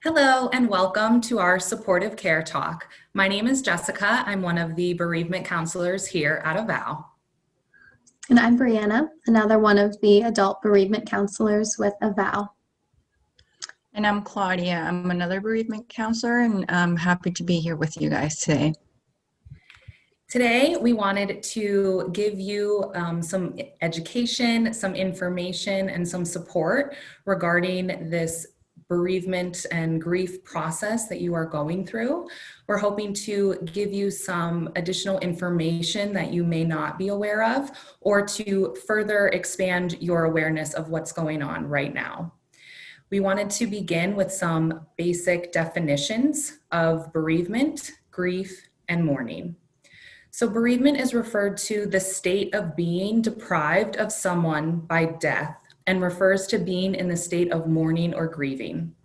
Hello and welcome to our supportive care talk. My name is Jessica. I'm one of the bereavement counselors here at Avow. And I'm Brianna, another one of the adult bereavement counselors with Avow. And I'm Claudia. I'm another bereavement counselor, and I'm happy to be here with you guys today. Today, we wanted to give you some education, some information, and some support regarding this bereavement and grief process that you are going through. We're hoping to give you some additional information that you may not be aware of, or to further expand your awareness of what's going on right now. We wanted to begin with some basic definitions of bereavement, grief, and mourning. So bereavement is referred to the state of being deprived of someone by death and refers to being in the state of mourning or grieving.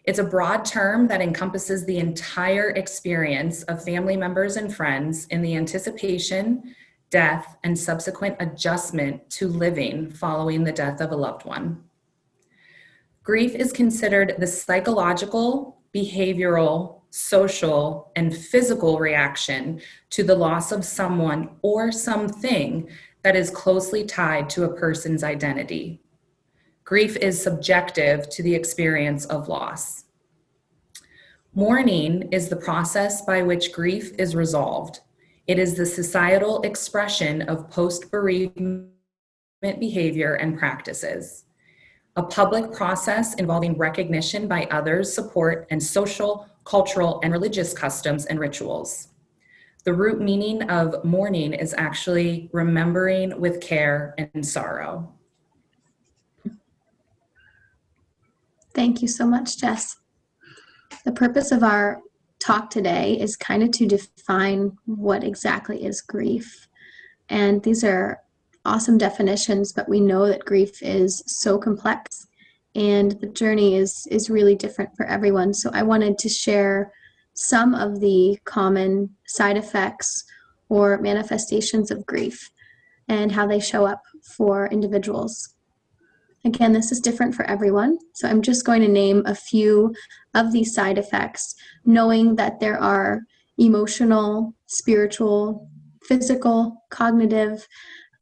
It's a broad term that encompasses the entire experience of family members and friends in the anticipation, death, and subsequent adjustment to living following the death of a loved one. Grief is considered the psychological, behavioral, social, and physical reaction to the loss of someone or something that is closely tied to a person's identity. Grief is subjective to the experience of loss. Mourning is the process by which grief is resolved. It is the societal expression of post-bereavement behavior and practices. A public process involving recognition by others, support, and social, cultural, and religious customs and rituals. The root meaning of mourning is actually remembering with care and sorrow. Thank you so much, Jess. The purpose of our talk today is kind of to define what exactly is grief. And these are awesome definitions, but we know that grief is so complex and the journey is really different for everyone. So I wanted to share some of the common side effects or manifestations of grief and how they show up for individuals. Again, this is different for everyone, so I'm just going to name a few of these side effects, knowing that there are emotional, spiritual, physical, cognitive,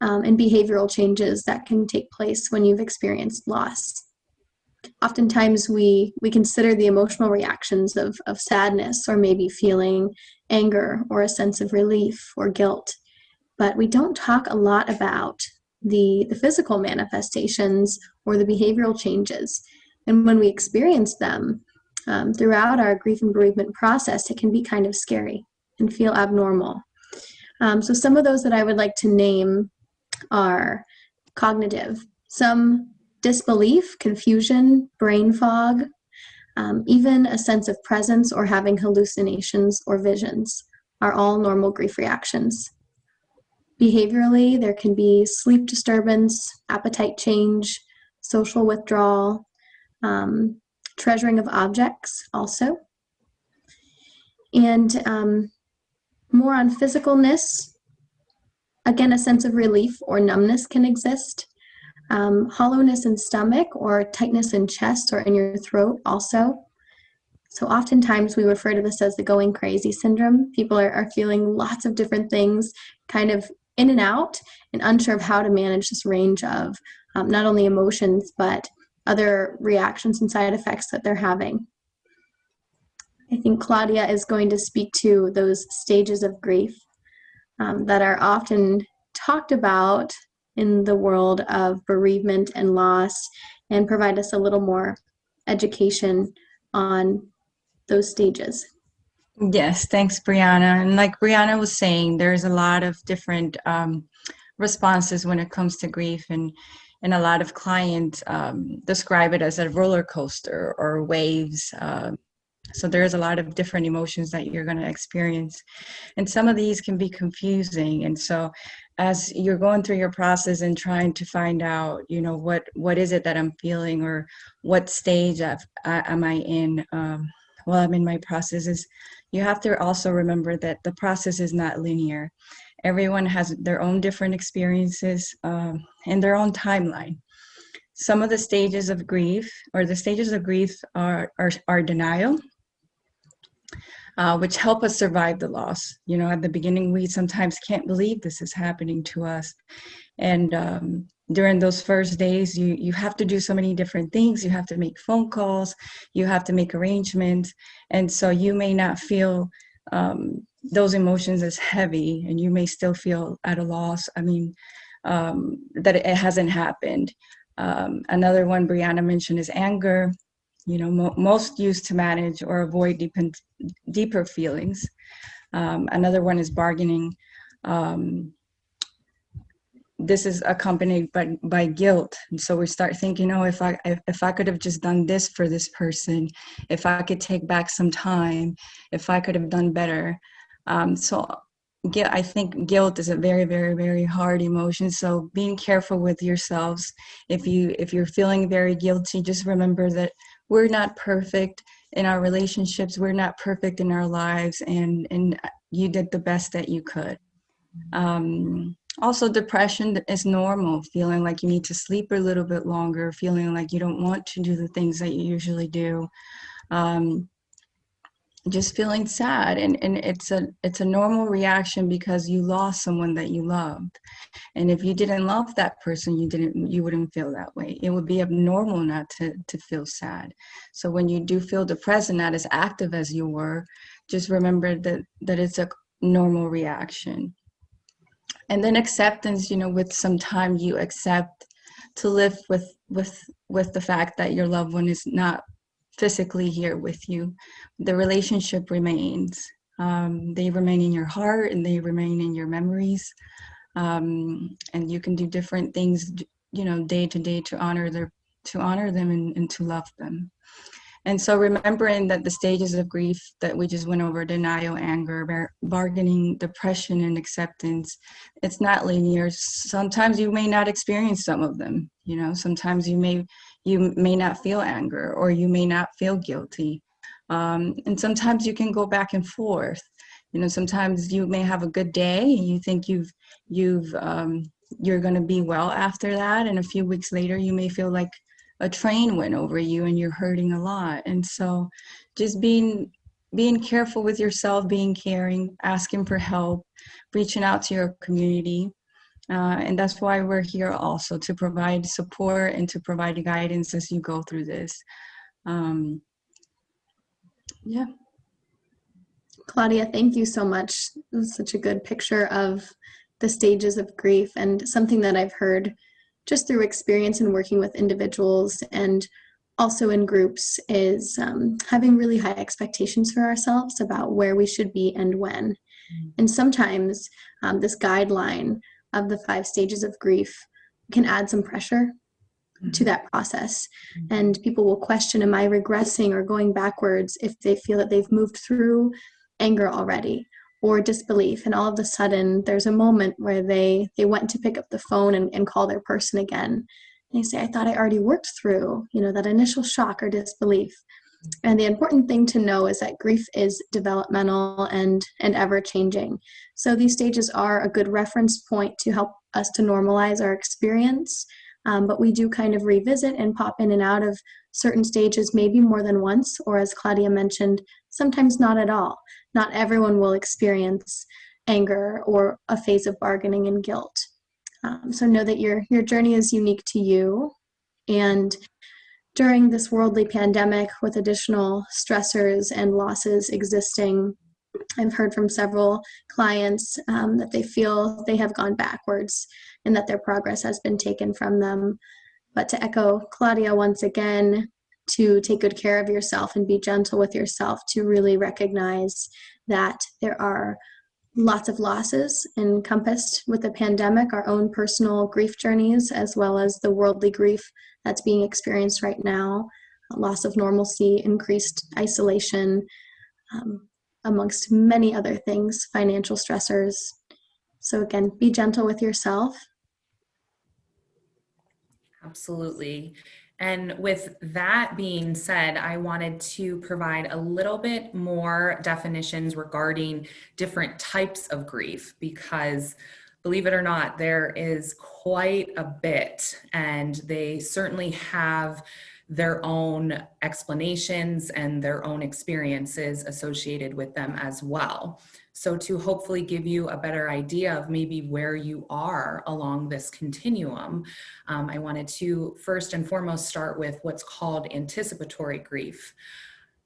and behavioral changes that can take place when you've experienced loss. Oftentimes we consider the emotional reactions of sadness or maybe feeling anger or a sense of relief or guilt, but we don't talk a lot about the physical manifestations or the behavioral changes. And when we experience them throughout our grief and bereavement process, it can be kind of scary and feel abnormal. So some of those that I would like to name are cognitive, some disbelief, confusion, brain fog, even a sense of presence or having hallucinations or visions are all normal grief reactions. Behaviorally, there can be sleep disturbance, appetite change, social withdrawal, treasuring of objects also. And more on physicalness, again, a sense of relief or numbness can exist. Hollowness in stomach or tightness in chest or in your throat also. So oftentimes we refer to this as the going crazy syndrome. People are feeling lots of different things, kind of in and out, and unsure of how to manage this range of not only emotions, but other reactions and side effects that they're having. I think Claudia is going to speak to those stages of grief that are often talked about in the world of bereavement and loss, and provide us a little more education on those stages. Yes, thanks, Brianna. And like Brianna was saying, there's a lot of different responses when it comes to grief, and a lot of clients describe it as a roller coaster or waves. So there's a lot of different emotions that you're going to experience. And some of these can be confusing. And so as you're going through your process and trying to find out, what is it that I'm feeling, or what stage am I in while I'm in my processes, you have to also remember that the process is not linear. Everyone has their own different experiences and their own timeline. some of the stages of grief, or the stages of grief are denial, which help us survive the loss. You know, at the beginning, we sometimes can't believe this is happening to us. And during those first days, you have to do so many different things. You have to make phone calls, you have to make arrangements. And so you may not feel those emotions as heavy, and you may still feel at a loss. I mean, that it hasn't happened. Another one Brianna mentioned is anger. You know, most used to manage or avoid deeper feelings. Another one is bargaining. This is accompanied by guilt. And so we start thinking, oh, if I could have just done this for this person, if I could take back some time, if I could have done better. I think guilt is a very, very, very hard emotion. So being careful with yourselves. If you're feeling very guilty, just remember that we're not perfect in our relationships. We're not perfect in our lives, and you did the best that you could. Also, depression is normal, feeling like you need to sleep a little bit longer, feeling like you don't want to do the things that you usually do. Just feeling sad, and it's a normal reaction because you lost someone that you loved. And if you didn't love that person, you wouldn't feel that way. It would be abnormal not to feel sad. So when you do feel depressed and not as active as you were, just remember that it's a normal reaction. And then acceptance, you know, with some time you accept to live with the fact that your loved one is not physically here with you. The relationship remains. They remain in your heart, and they remain in your memories. And you can do different things, you know, day to day to honor them and to love them. And so remembering that the stages of grief that we just went over, denial, anger, bargaining, depression, and acceptance, it's not linear. Sometimes you may not experience some of them. You know, sometimes you may not feel anger, or you may not feel guilty. And sometimes you can go back and forth. You know, sometimes you may have a good day and you think you're going to be well after that. And a few weeks later, you may feel like a train went over you and you're hurting a lot. And so just being careful with yourself, being caring, asking for help, reaching out to your community. And that's why we're here also, to provide support and to provide guidance as you go through this. Yeah. Claudia, thank you so much. It was such a good picture of the stages of grief, and something that I've heard just through experience in working with individuals and also in groups is having really high expectations for ourselves about where we should be and when. And sometimes this guideline of the 5 stages of grief can add some pressure to that process. And people will question, am I regressing or going backwards, if they feel that they've moved through anger already, or disbelief. And all of a sudden there's a moment where they went to pick up the phone and call their person again. And they say, I thought I already worked through, you know, that initial shock or disbelief. And the important thing to know is that grief is developmental and ever changing. So these stages are a good reference point to help us to normalize our experience. But we do kind of revisit and pop in and out of certain stages, maybe more than once, or as Claudia mentioned, sometimes not at all. Not everyone will experience anger or a phase of bargaining and guilt. So know that your journey is unique to you. And during this worldly pandemic, with additional stressors and losses existing, I've heard from several clients that they feel they have gone backwards and that their progress has been taken from them. But to echo Claudia once again, to take good care of yourself and be gentle with yourself, to really recognize that there are lots of losses encompassed with the pandemic, our own personal grief journeys, as well as the worldly grief that's being experienced right now, loss of normalcy, increased isolation, amongst many other things, financial stressors. So again, be gentle with yourself. Absolutely. And with that being said, I wanted to provide a little bit more definitions regarding different types of grief, because believe it or not, there is quite a bit, and they certainly have their own explanations and their own experiences associated with them as well. So to hopefully give you a better idea of maybe where you are along this continuum, I wanted to first and foremost start with what's called anticipatory grief.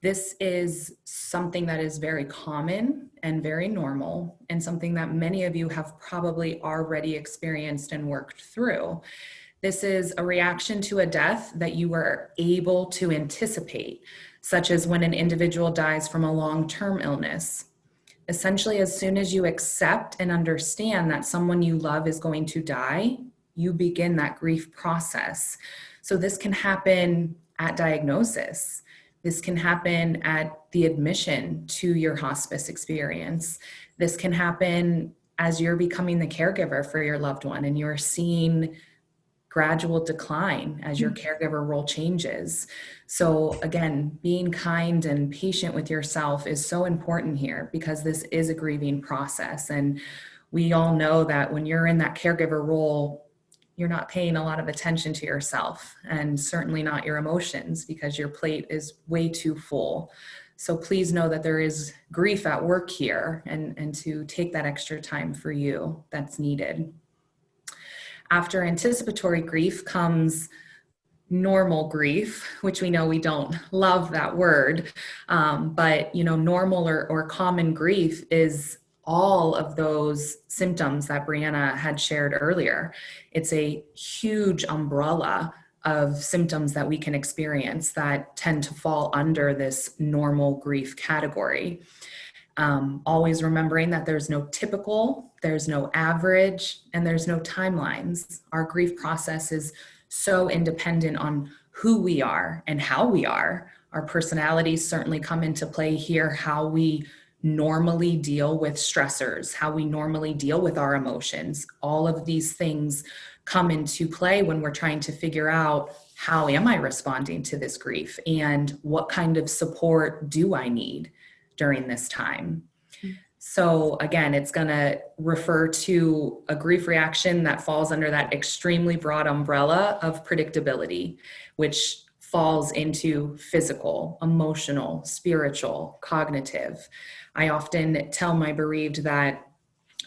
This is something that is very common and very normal, and something that many of you have probably already experienced and worked through. This is a reaction to a death that you were able to anticipate, such as when an individual dies from a long-term illness. Essentially, as soon as you accept and understand that someone you love is going to die, you begin that grief process. So this can happen at diagnosis. This can happen at the admission to your hospice experience. This can happen as you're becoming the caregiver for your loved one and you're seeing gradual decline as your caregiver role changes. So again, being kind and patient with yourself is so important here, because this is a grieving process. And we all know that when you're in that caregiver role, you're not paying a lot of attention to yourself, and certainly not your emotions, because your plate is way too full. So please know that there is grief at work here, and to take that extra time for you that's needed. After anticipatory grief comes normal grief, which we know we don't love that word, but normal or common grief is all of those symptoms that Brianna had shared earlier. It's a huge umbrella of symptoms that we can experience that tend to fall under this normal grief category. Always remembering that there's no typical, there's no average, and there's no timelines. Our grief process is so independent on who we are and how we are. Our personalities certainly come into play here, how we normally deal with stressors, how we normally deal with our emotions. All of these things come into play when we're trying to figure out, how am I responding to this grief, and what kind of support do I need during this time? So again, it's going to refer to a grief reaction that falls under that extremely broad umbrella of predictability, which falls into physical, emotional, spiritual, cognitive. I often tell my bereaved that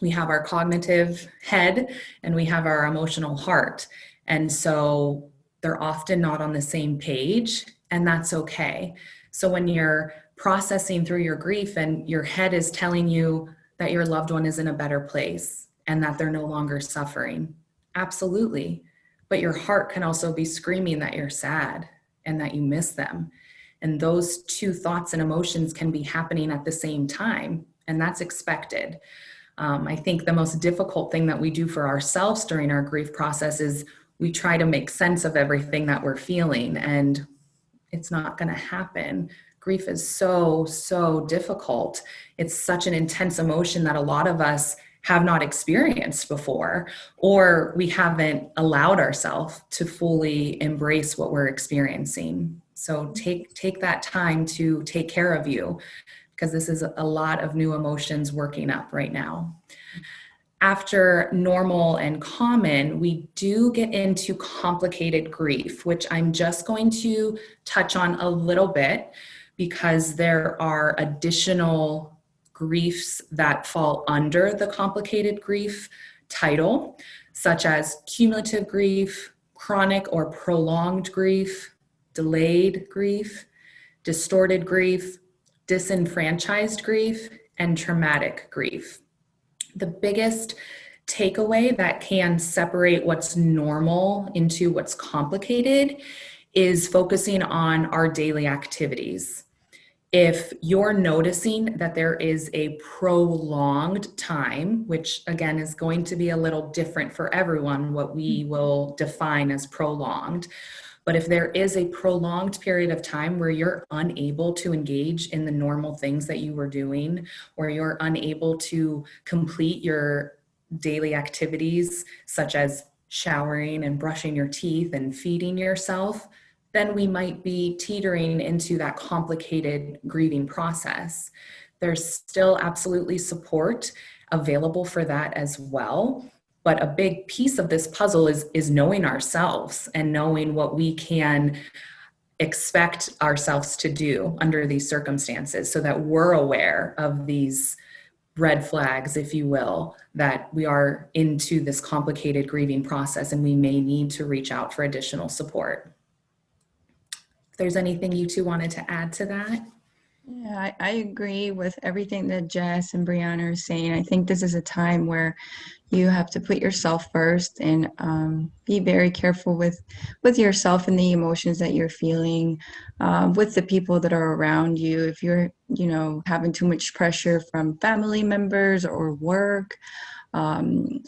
we have our cognitive head and we have our emotional heart. And so they're often not on the same page, and that's okay. So when you're processing through your grief and your head is telling you that your loved one is in a better place and that they're no longer suffering, absolutely. But your heart can also be screaming that you're sad and that you miss them. And those two thoughts and emotions can be happening at the same time, and that's expected. I think the most difficult thing that we do for ourselves during our grief process is we try to make sense of everything that we're feeling, and it's not going to happen. Grief is so, so difficult. It's such an intense emotion that a lot of us have not experienced before, or we haven't allowed ourselves to fully embrace what we're experiencing. So take that time to take care of you, because this is a lot of new emotions working up right now. After normal and common, we do get into complicated grief, which I'm just going to touch on a little bit, because there are additional griefs that fall under the complicated grief title, such as cumulative grief, chronic or prolonged grief, delayed grief, distorted grief, disenfranchised grief, and traumatic grief. The biggest takeaway that can separate what's normal into what's complicated is focusing on our daily activities. If you're noticing that there is a prolonged time, which again is going to be a little different for everyone, what we will define as prolonged, but if there is a prolonged period of time where you're unable to engage in the normal things that you were doing, or you're unable to complete your daily activities, such as showering and brushing your teeth and feeding yourself, then we might be teetering into that complicated grieving process. There's still absolutely support available for that as well. But a big piece of this puzzle is knowing ourselves and knowing what we can expect ourselves to do under these circumstances, so that we're aware of these red flags, if you will, that we are into this complicated grieving process and we may need to reach out for additional support. If there's anything you two wanted to add to that? Yeah, I agree with everything that Jess and Brianna are saying. I think this is a time where you have to put yourself first and be very careful with yourself and the emotions that you're feeling, with the people that are around you. If you're, having too much pressure from family members or work,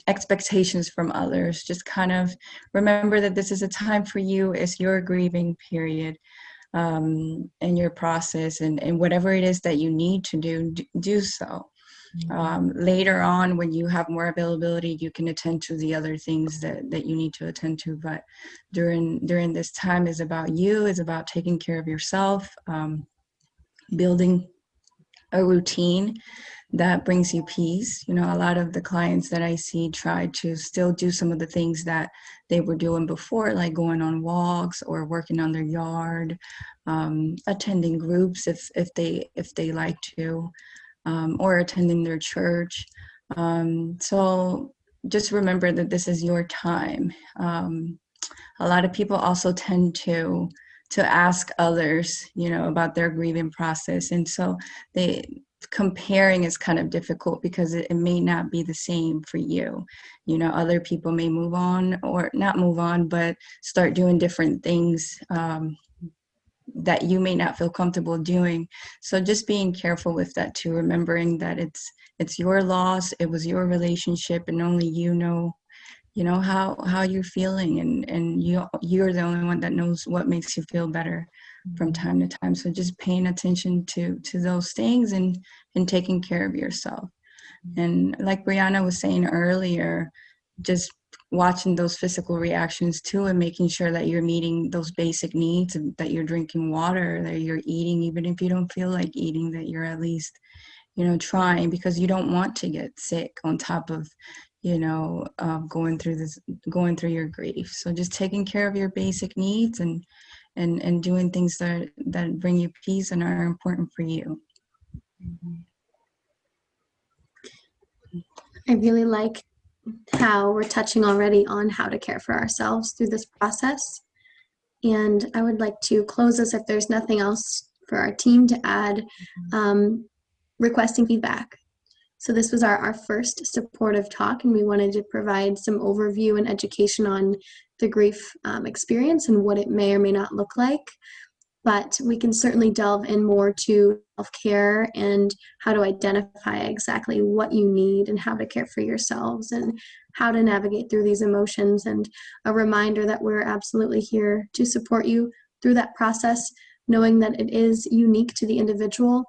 expectations from others, just kind of remember that this is a time for you. It's your grieving period. And your process and whatever it is that you need to do so. Later on, when you have more availability, you can attend to the other things that you need to attend to. But during this time is about you, is about taking care of yourself, building a routine that brings you peace. A lot of the clients that I see try to still do some of the things that they were doing before, like going on walks or working on their yard, attending groups if they like to, or attending their church. So just remember that this is your time. A lot of people also tend to ask others, about their grieving process. And so comparing is kind of difficult because it may not be the same for you. Other people may move on or not move on, but start doing different things that you may not feel comfortable doing. So just being careful with that too, remembering that it's your loss, it was your relationship, and only you know how you're feeling, and you're the only one that knows what makes you feel better from time to time. So just paying attention to those things and taking care of yourself. And like Brianna was saying earlier, just watching those physical reactions too, and making sure that you're meeting those basic needs, and that you're drinking water, that you're eating, even if you don't feel like eating, that you're at least trying, because you don't want to get sick on top of going through your grief. So just taking care of your basic needs and doing things that bring you peace and are important for you. I really like how we're touching already on how to care for ourselves through this process. And I would like to close this, if there's nothing else for our team to add, requesting feedback. So this was our first supportive talk, and we wanted to provide some overview and education on the grief experience and what it may or may not look like. But we can certainly delve in more to self-care and how to identify exactly what you need and how to care for yourselves and how to navigate through these emotions. And a reminder that we're absolutely here to support you through that process, knowing that it is unique to the individual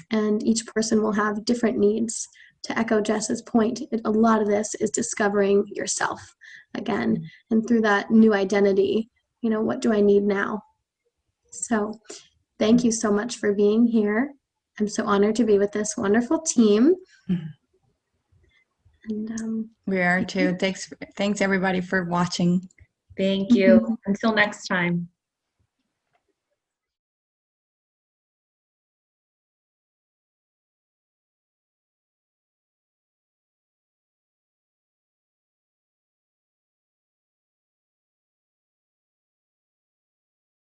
and each person will have different needs. To echo Jess's point, a lot of this is discovering yourself again, and through that new identity, what do I need now? So thank you so much for being here. I'm so honored to be with this wonderful team. And we are too. Thanks everybody for watching. Thank you. Until next time.